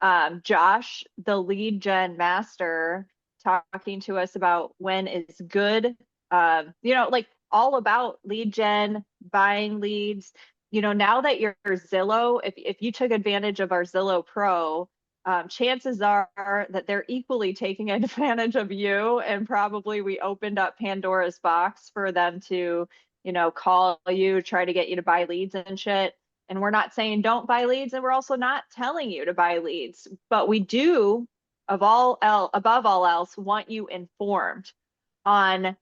Josh, the lead gen master, talking to us about when is good. Like all about lead gen, buying leads. Now that you're Zillow, if you took advantage of our Zillow Pro, chances are that they're equally taking advantage of you, and probably we opened up Pandora's box for them to, call you, try to get you to buy leads and shit. And we're not saying don't buy leads, and we're also not telling you to buy leads, but we do, above all else, want you informed on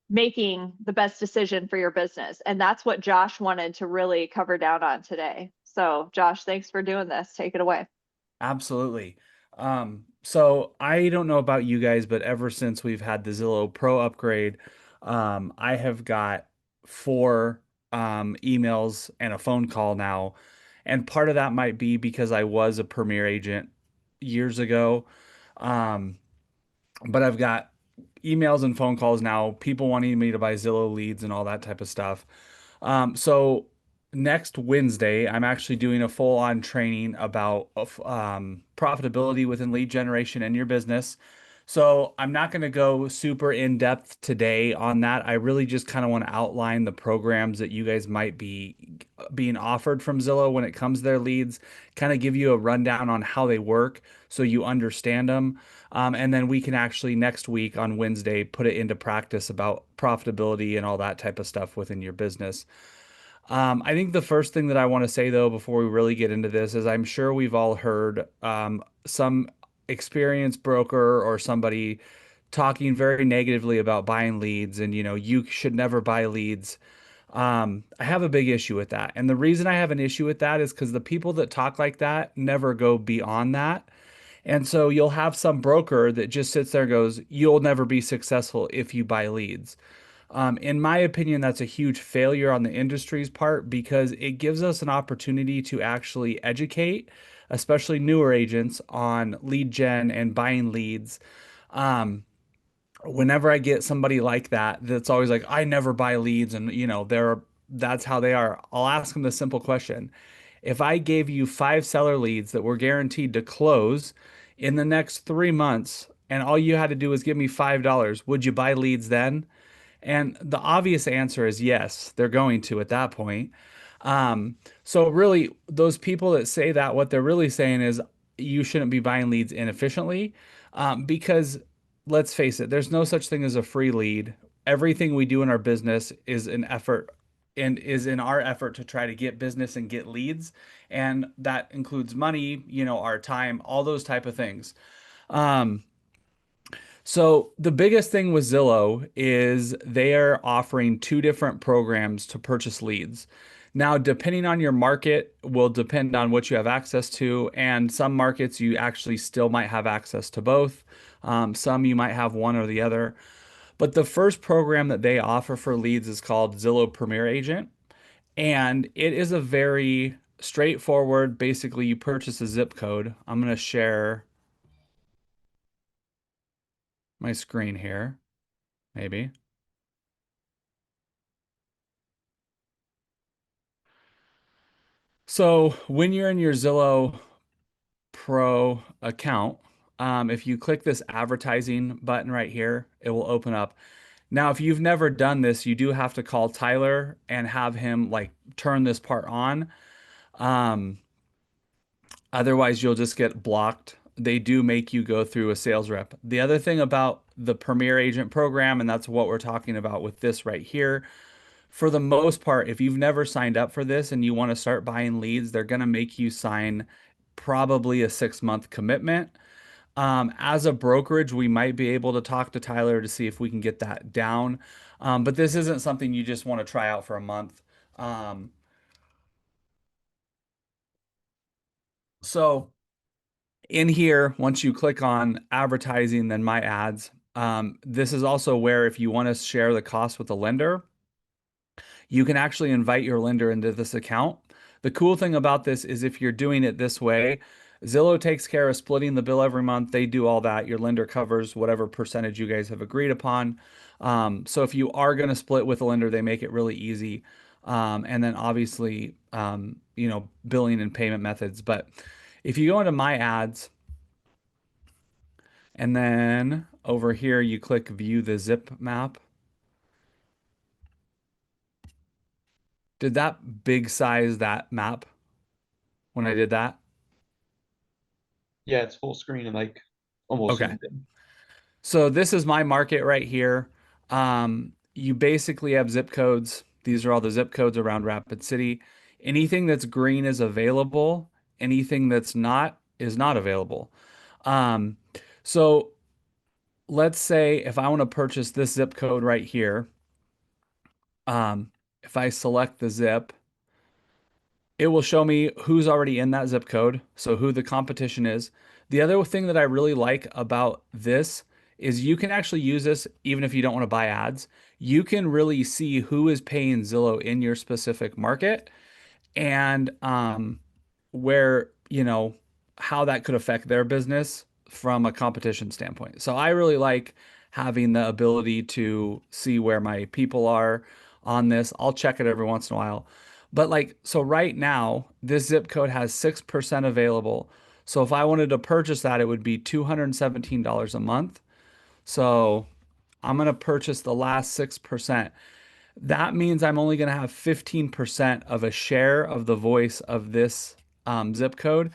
making the best decision for your business. And that's what Josh wanted to really cover down on today. So, Josh, thanks for doing this. Take it away. Absolutely. So I don't know about you guys, but ever since we've had the Zillow Pro upgrade, I have got four emails and a phone call now. And part of that might be because I was a Premier agent years ago. Um, but I've got emails and phone calls now, people wanting me to buy Zillow leads and all that type of stuff. So next Wednesday, I'm actually doing a full-on training about profitability within lead generation in your business. So I'm not going to go super in depth today on that. I really just kind of want to outline the programs that you guys might be being offered from Zillow when it comes to their leads, kind of give you a rundown on how they work so you understand them. And then we can actually next week on Wednesday put it into practice about profitability and all that type of stuff within your business. I think the first thing that I want to say though, before we really get into this, is I'm sure we've all heard some experienced broker or somebody talking very negatively about buying leads and, you should never buy leads. I have a big issue with that. And the reason I have an issue with that is because the people that talk like that never go beyond that. And so you'll have some broker that just sits there and goes, you'll never be successful if you buy leads. In my opinion, that's a huge failure on the industry's part because it gives us an opportunity to actually educate, especially newer agents, on lead gen and buying leads. Whenever I get somebody like that, that's always like, I never buy leads, and that's how they are. I'll ask them the simple question. If I gave you five seller leads that were guaranteed to close in the next 3 months, and all you had to do was give me $5, would you buy leads then? And the obvious answer is yes, they're going to at that point. So really, those people that say that, what they're really saying is you shouldn't be buying leads inefficiently, because let's face it, there's no such thing as a free lead. Everything we do in our business is an effort and is in our effort to try to get business and get leads. And that includes money, our time, all those type of things. Um, so the biggest thing with Zillow is they are offering two different programs to purchase leads. Now, depending on your market, will depend on what you have access to, and some markets you actually still might have access to both. Some you might have one or the other. But the first program that they offer for leads is called Zillow Premier Agent, and it is a very straightforward. Basically, you purchase a zip code. I'm going to share my screen here, maybe. So when you're in your Zillow Pro account, if you click this advertising button right here, it will open up. Now, if you've never done this, you do have to call Tyler and have him like turn this part on. Um, Otherwise, you'll just get blocked. They do make you go through a sales rep. The other thing about the Premier Agent program, and that's what we're talking about with this right here, for the most part, if you've never signed up for this and you want to start buying leads, they're going to make you sign probably a 6 month commitment. As a brokerage, we might be able to talk to Tyler to see if we can get that down. But this isn't something you just want to try out for a month. Um, so in here, once you click on advertising, then my ads, this is also where if you want to share the cost with the lender, you can actually invite your lender into this account. The cool thing about this is if you're doing it this way, Zillow takes care of splitting the bill every month. They do all that. Your lender covers whatever percentage you guys have agreed upon. So if you are going to split with a lender, they make it really easy. And then obviously, billing and payment methods. But If you go into my ads and then over here you click view the zip map, did that big size that map when I did that? Yeah, it's full screen and like almost Okay. zoomed in. So this is my market right here. You basically have zip codes. These are all the zip codes around Rapid City. Anything that's green is available. Anything that's not is not available. Um, so let's say if I want to purchase this zip code right here, if I select the zip, it will show me who's already in that zip code, so who the competition is. The other thing that I really like about this is you can actually use this even if you don't want to buy ads. You can really see who is paying Zillow in your specific market and where, how that could affect their business from a competition standpoint. So I really like having the ability to see where my people are on this. I'll check it every once in a while. But like, so right now, this zip code has 6% available. So if I wanted to purchase that, it would be $217 a month. So I'm going to purchase the last 6%. That means I'm only going to have 15% of a share of the voice of this zip code.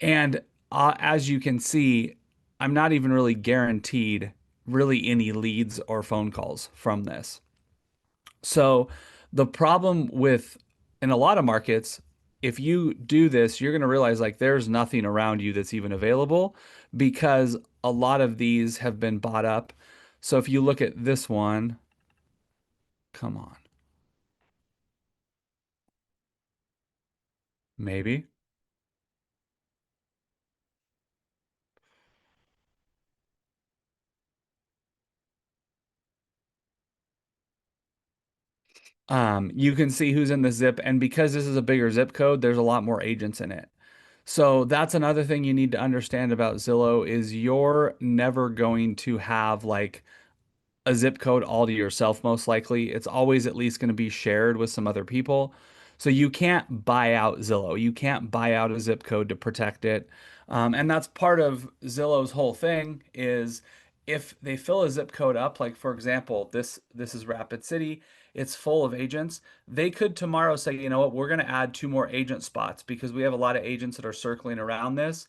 And as you can see, I'm not even really guaranteed really any leads or phone calls from this. So the problem with in a lot of markets, if you do this, you're going to realize like there's nothing around you that's even available because a lot of these have been bought up. So if you look at this one, come on, maybe. You can see who's in the zip, and because this is a bigger zip code, there's a lot more agents in it. So that's another thing you need to understand about Zillow is you're never going to have like a zip code all to yourself, most likely. It's always at least going to be shared with some other people. So you can't buy out Zillow. You can't buy out a zip code to protect it. And that's part of Zillow's whole thing is if they fill a zip code up, like for example, this is Rapid City, it's full of agents. They could tomorrow say, you know what, we're going to add two more agent spots because we have a lot of agents that are circling around this.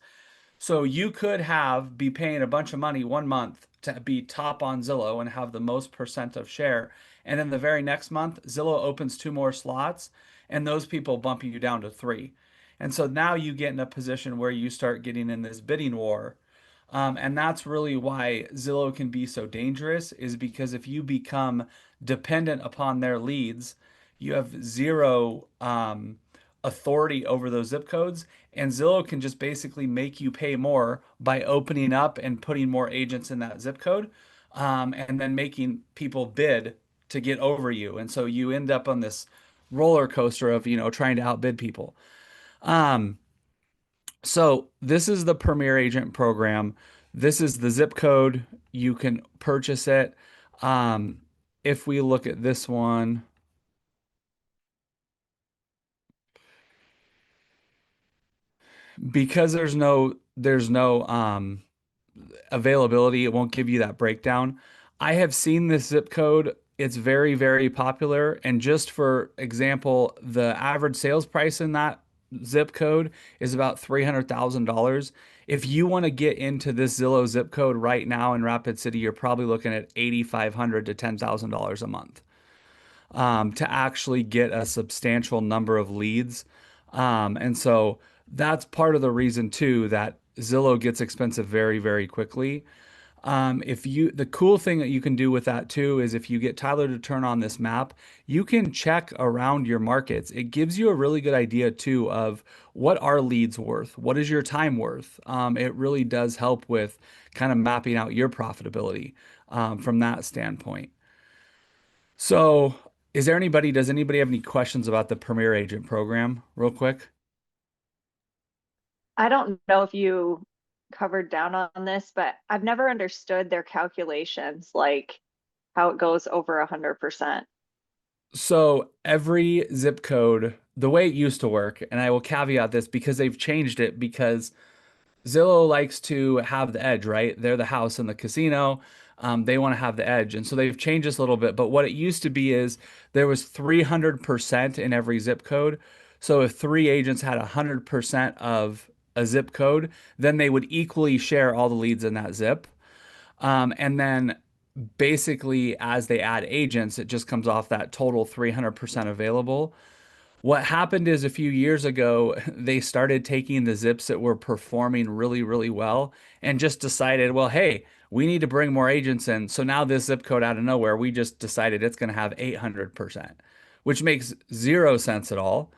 So you could have be paying a bunch of money 1 month to be top on Zillow and have the most percent of share. And then the very next month, Zillow opens two more slots and those people bump you down to three. And so now you get in a position where you start getting in this bidding war. And that's really why Zillow can be so dangerous, is because if you become dependent upon their leads, you have zero authority over those zip codes. And Zillow can just basically make you pay more by opening up and putting more agents in that zip code, and then making people bid to get over you. And so you end up on this roller coaster of, trying to outbid people. Um, so this is the Premier Agent program. This is the zip code. You can purchase it. Um, if we look at this one, because there's no availability, it won't give you that breakdown. I have seen this zip code. It's very, very popular. And just for example, the average sales price in that zip code is about $300,000. If you want to get into this Zillow zip code right now in Rapid City, you're probably looking at $8,500 to $10,000 a month to actually get a substantial number of leads. And so that's part of the reason too that Zillow gets expensive very, very quickly. The cool thing that you can do with that too is if you get Tyler to turn on this map, you can check around your markets. It gives you a really good idea too of what are leads worth? What is your time worth? It really does help with kind of mapping out your profitability from that standpoint. So, does anybody have any questions about the Premier Agent program, real quick? I don't know if you covered down on this, but I've never understood their calculations, like how it goes over 100%. So, every zip code the way it used to work, and I will caveat this because they've changed it because Zillow likes to have the edge, right? They're the house in the casino. They want to have the edge. And so they've changed this a little bit. But what it used to be is there was 300% in every zip code. So if three agents had 100% of a zip code, then they would equally share all the leads in that zip. And then basically, as they add agents, it just comes off that total 300% available. What happened is a few years ago, they started taking the zips that were performing really, really well and just decided, well, hey, we need to bring more agents in. So now this zip code out of nowhere, we just decided it's going to have 800%, which makes zero sense at all.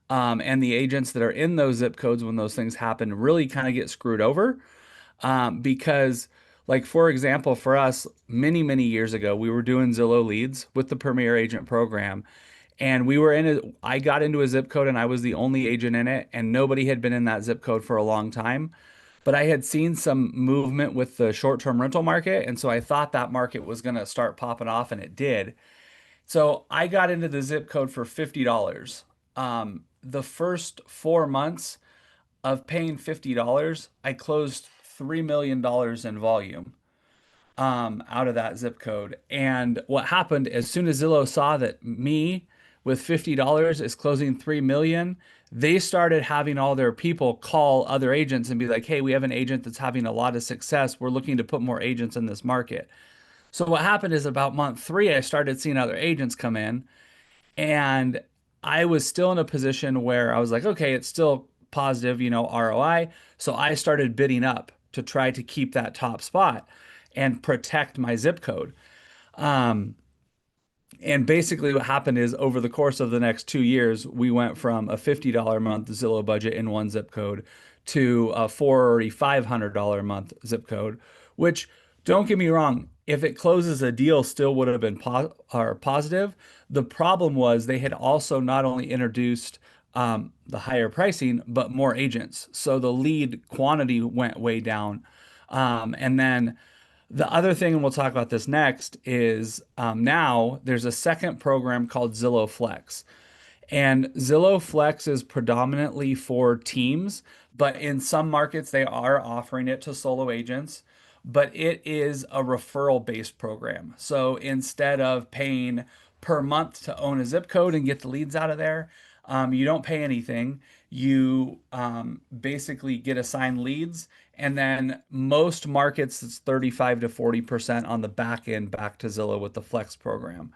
And the agents that are in those zip codes when those things happen really kind of get screwed over because, like, for example, for us, many, many years ago, we were doing Zillow leads with the Premier Agent program. And I got into a zip code and I was the only agent in it, and nobody had been in that zip code for a long time. But I had seen some movement with the short-term rental market, and so I thought that market was going to start popping off, and it did. So I got into the zip code for $50. The first 4 months of paying $50, I closed $3 million in volume out of that zip code. And what happened as soon as Zillow saw that me with $50 is closing 3 million, they started having all their people call other agents and be like, "Hey, we have an agent that's having a lot of success. We're looking to put more agents in this market." So what happened is about month 3, I started seeing other agents come in, and I was still in a position where I was like, "Okay, it's still positive, ROI." So I started bidding up to try to keep that top spot and protect my zip code. Um, and basically, what happened is over the course of the next 2 years, we went from a $50 a month Zillow budget in one zip code to a $4,500 a month zip code, which, don't get me wrong, if it closes a deal, still would have been or positive. The problem was they had also not only introduced the higher pricing, but more agents. So the lead quantity went way down. And then the other thing, and we'll talk about this next, is now there's a second program called Zillow Flex. And Zillow Flex is predominantly for teams, but in some markets they are offering it to solo agents. But it is a referral based program. So instead of paying per month to own a zip code and get the leads out of there, you don't pay anything. You basically get assigned leads. And then most markets, it's 35 to 40% on the back end back to Zillow with the Flex program.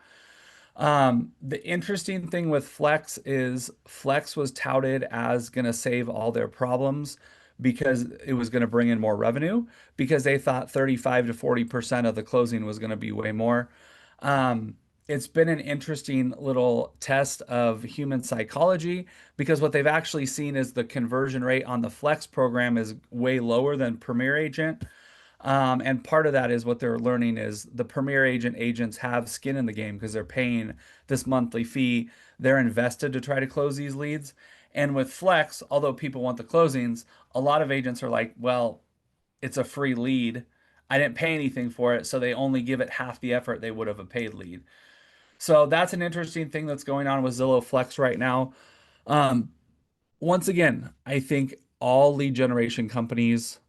The interesting thing with Flex is Flex was touted as going to save all their problems because it was going to bring in more revenue because they thought 35 to 40% of the closing was going to be way more. It's been an interesting little test of human psychology because what they've actually seen is the conversion rate on the Flex program is way lower than Premier Agent. And part of that is what they're learning is the Premier Agent agents have skin in the game because they're paying this monthly fee. They're invested to try to close these leads. And with Flex, although people want the closings, a lot of agents are like, well, it's a free lead. I didn't pay anything for it, so they only give it half the effort they would have a paid lead. So that's an interesting thing that's going on with Zillow Flex right now. Um, Once again, I think all lead generation companies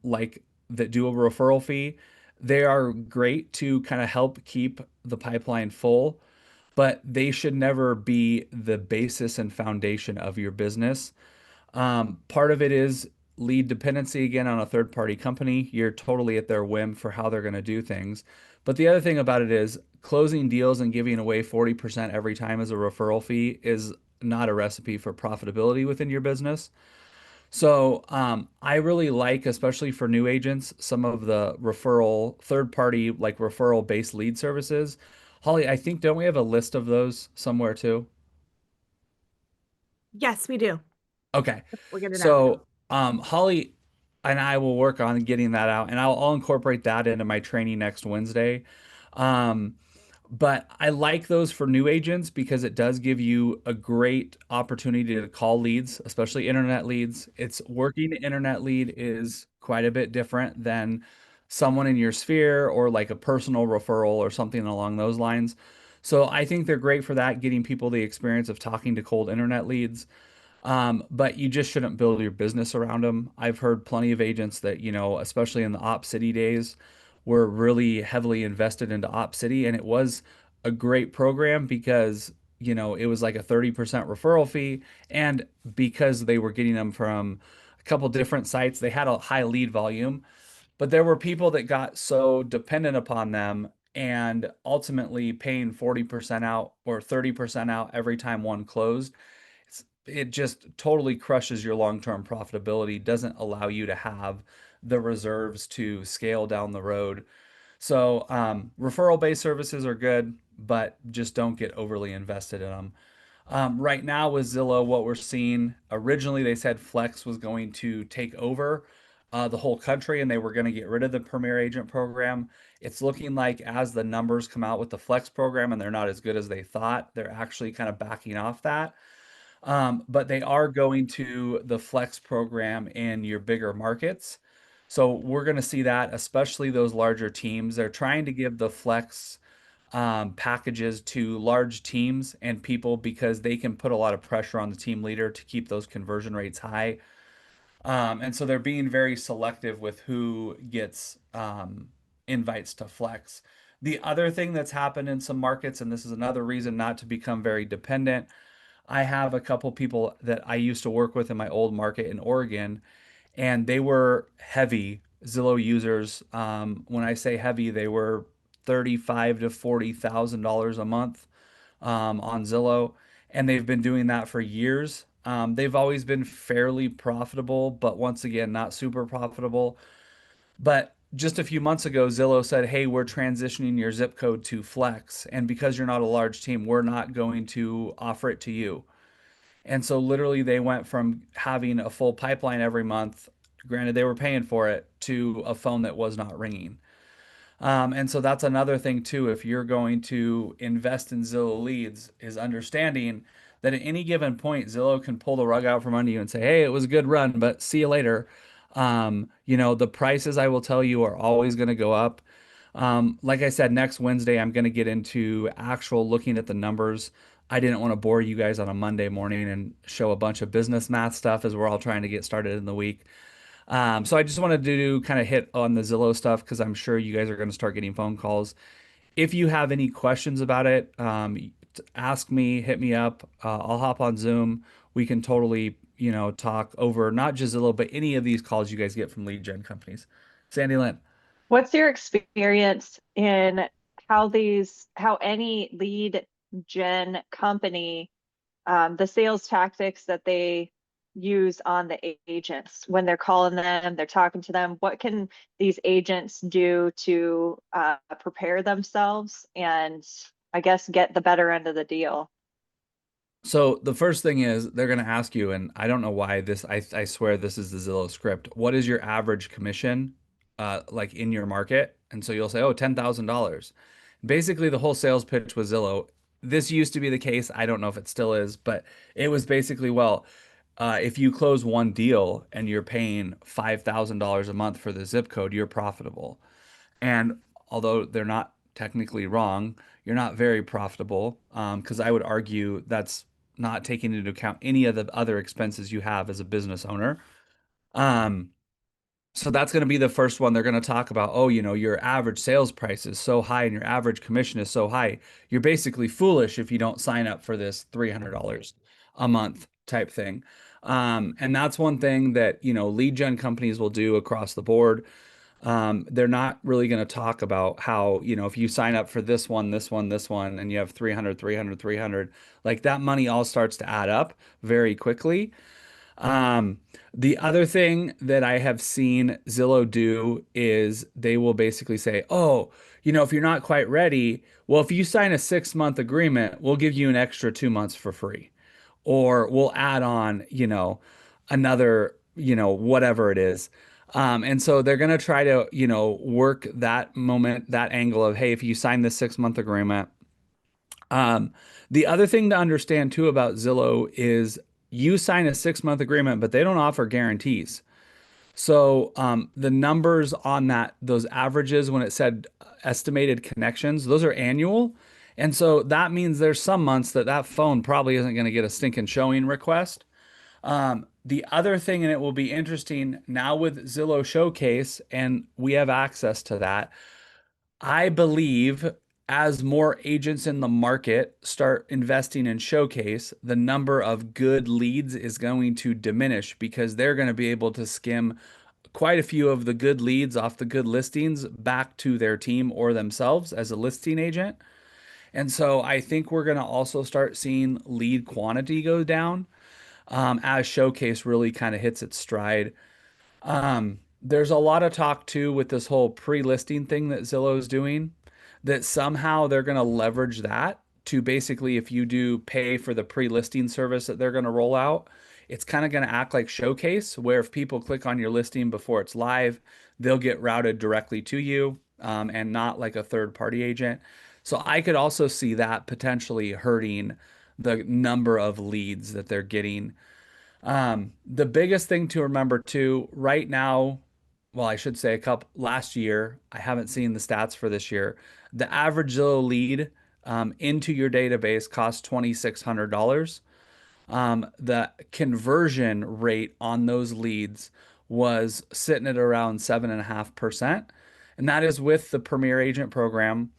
like that do a referral fee, they are great to kind of help keep the pipeline full, but they should never be the basis and foundation of your business. Part of it is lead dependency again on a third party company. You're totally at their whim for how they're going to do things. But the other thing about it is closing deals and giving away 40% every time as a referral fee is not a recipe for profitability within your business. So I really like, especially for new agents, some of the referral, third party, like referral based lead services. Holly, I think, don't we have a list of those somewhere too? Yes, we do. Okay. We'll get it out. So, Holly and I will work on getting that out, and I'll incorporate that into my training next Wednesday. Um, but I like those for new agents because it does give you a great opportunity to call leads, especially internet leads. It's working internet lead is quite a bit different than someone in your sphere or like a personal referral or something along those lines. So I think they're great for that, getting people the experience of talking to cold internet leads. But you just shouldn't build your business around them. I've heard plenty of agents that, especially in the Op City days, were really heavily invested into Op City. And it was a great program because, it was like a 30% referral fee. And because they were getting them from a couple different sites, they had a high lead volume. But there were people that got so dependent upon them and ultimately paying 40% out or 30% out every time one closed. It just totally crushes your long-term profitability, doesn't allow you to have the reserves to scale down the road. So, referral-based services are good, but just don't get overly invested in them. Right now with Zillow, what we're seeing, originally they said Flex was going to take over the whole country and they were going to get rid of the Premier Agent program. It's looking like as the numbers come out with the Flex program and they're not as good as they thought, they're actually kind of backing off that. But they are going to the Flex program in your bigger markets. So we're going to see that, especially those larger teams. They're trying to give the Flex packages to large teams and people because they can put a lot of pressure on the team leader to keep those conversion rates high. And so they're being very selective with who gets invites to Flex. The other thing that's happened in some markets, and this is another reason not to become very dependent, I have a couple people that I used to work with in my old market in Oregon, and they were heavy Zillow users. When I say heavy, they were 35 to $40,000 a month on Zillow, and they've been doing that for years. They've always been fairly profitable, but once again, not super profitable. But just a few months ago, Zillow said, "Hey, we're transitioning your zip code to Flex, and because you're not a large team, we're not going to offer it to you." And so literally they went from having a full pipeline every month, granted they were paying for it, to a phone that was not ringing. And so that's another thing too. If you're going to invest in Zillow leads, is understanding that at any given point, Zillow can pull the rug out from under you and say, "Hey, it was a good run, but see you later." The prices I will tell you are always going to go up. Like I said, next Wednesday, I'm going to get into actual looking at the numbers. I didn't want to bore you guys on a Monday morning and show a bunch of business math stuff as we're all trying to get started in the week. So I just wanted to kind of hit on the Zillow stuff because I'm sure you guys are going to start getting phone calls. If you have any questions about it, ask me, hit me up. I'll hop on Zoom. We can totally, talk over not just Zillow, but any of these calls you guys get from lead gen companies. Sandy Lynn. What's your experience in how any lead gen company, the sales tactics that they use on the agents when they're calling them, they're talking to them? What can these agents do to prepare themselves and I guess get the better end of the deal? So the first thing is they're going to ask you, and I don't know why this, I swear this is the Zillow script. What is your average commission, like in your market? And so you'll say, oh, $10,000. Basically, the whole sales pitch was Zillow. This used to be the case. I don't know if it still is, but it was basically, well, if you close one deal and you're paying $5,000 a month for the zip code, you're profitable. And although they're not technically wrong, you're not very profitable, because I would argue that's not taking into account any of the other expenses you have as a business owner. Um, so that's going to be the first one. They're going to talk about, oh, your average sales price is so high and your average commission is so high. You're basically foolish if you don't sign up for this $300 a month type thing. And that's one thing that, lead gen companies will do across the board. They're not really going to talk about how, if you sign up for this one, this one, this one, and you have 300, 300, 300, like that money all starts to add up very quickly. Um, the other thing that I have seen Zillow do is they will basically say, oh, if you're not quite ready, well, if you sign a 6-month agreement, we'll give you an extra 2 months for free. Or we'll add on, another, whatever it is. And so they're going to try to, work that moment, that angle of, hey, if you sign this 6-month agreement. Um, the other thing to understand too about Zillow is you sign a 6-month agreement, but they don't offer guarantees. So the numbers on those averages when it said estimated connections, those are annual. And so that means there's some months that that phone probably isn't going to get a stinking showing request. The other thing, and it will be interesting now with Zillow Showcase, and we have access to that. I believe as more agents in the market start investing in Showcase, the number of good leads is going to diminish because they're going to be able to skim quite a few of the good leads off the good listings back to their team or themselves as a listing agent. And so I think we're going to also start seeing lead quantity go down as Showcase really kind of hits its stride. There's a lot of talk too with this whole pre-listing thing that Zillow is doing, that somehow they're going to leverage that to basically, if you do pay for the pre-listing service that they're going to roll out, it's kind of going to act like Showcase, where if people click on your listing before it's live, they'll get routed directly to you, and not like a third-party agent. So I could also see that potentially hurting the number of leads that they're getting. The biggest thing to remember too, right now, well, I should say a couple last year, I haven't seen the stats for this year. The average Zillow lead into your database costs $2,600. The conversion rate on those leads was sitting at around 7.5%. And that is with the Premier Agent program,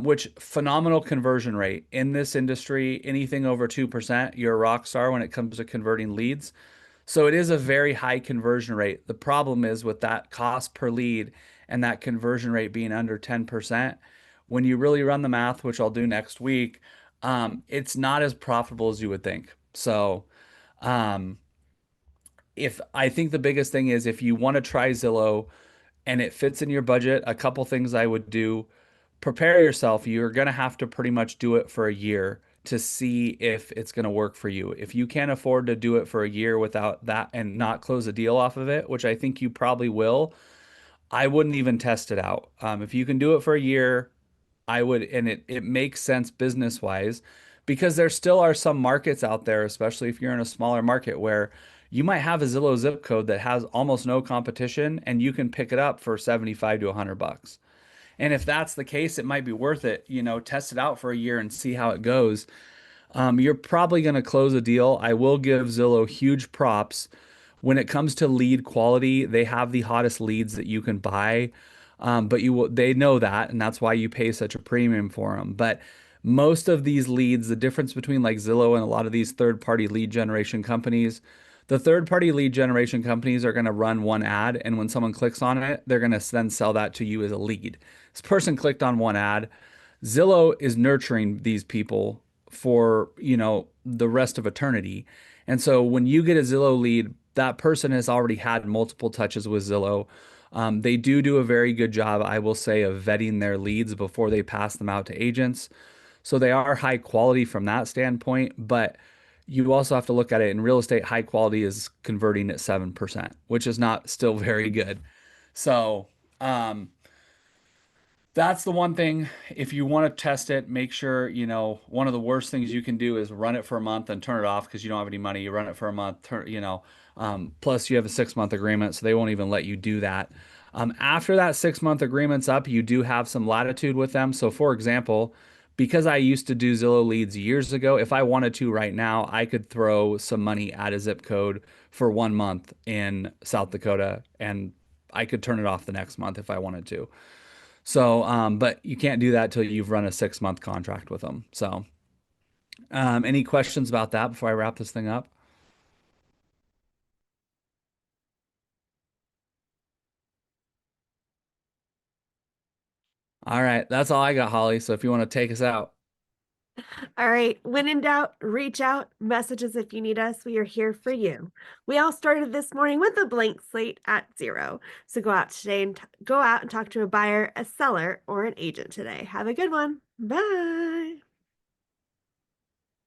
which phenomenal conversion rate in this industry. Anything over 2%, you're a rock star when it comes to converting leads. So it is a very high conversion rate. The problem is with that cost per lead and that conversion rate being under 10%, when you really run the math, which I'll do next week, it's not as profitable as you would think. So, um, if I think the biggest thing is if you want to try Zillow and it fits in your budget, a couple things I would do: prepare yourself. You're going to have to pretty much do it for a year to see if it's going to work for you. If you can't afford to do it for a year without that and not close a deal off of it, which I think you probably will, I wouldn't even test it out. If you can do it for a year, I would, and it makes sense business wise, because there still are some markets out there, especially if you're in a smaller market, where you might have a Zillow zip code that has almost no competition and you can pick it up for 75 to $100. And if that's the case, it might be worth it. Test it out for a year and see how it goes. You're probably going to close a deal. I will give Zillow huge props. When it comes to lead quality, they have the hottest leads that you can buy. But they know that, and that's why you pay such a premium for them. But most of these leads, the difference between like Zillow and a lot of these third-party lead generation companies, the third-party lead generation companies are going to run one ad, and when someone clicks on it, they're going to then sell that to you as a lead. This person clicked on one ad. Zillow is nurturing these people for, the rest of eternity. And so when you get a Zillow lead, that person has already had multiple touches with Zillow. They do a very good job, I will say, of vetting their leads before they pass them out to agents. So they are high quality from that standpoint, but you also have to look at it in real estate. High quality is converting at 7%, which is not still very good. So, that's the one thing. If you want to test it, make sure, one of the worst things you can do is run it for a month and turn it off because you don't have any money. You run it for a month, plus you have a 6-month agreement, so they won't even let you do that. After that 6-month agreement's up, you do have some latitude with them. So, for example, because I used to do Zillow leads years ago, if I wanted to right now, I could throw some money at a zip code for 1 month in South Dakota, and I could turn it off the next month if I wanted to. So, but you can't do that till you've run a 6-month contract with them. So, any questions about that before I wrap this thing up? All right, that's all I got, Holly. So if you want to take us out. All right. When in doubt, reach out, message us if you need us. We are here for you. We all started this morning with a blank slate at zero. So go out today and go out and talk to a buyer, a seller, or an agent today. Have a good one. Bye.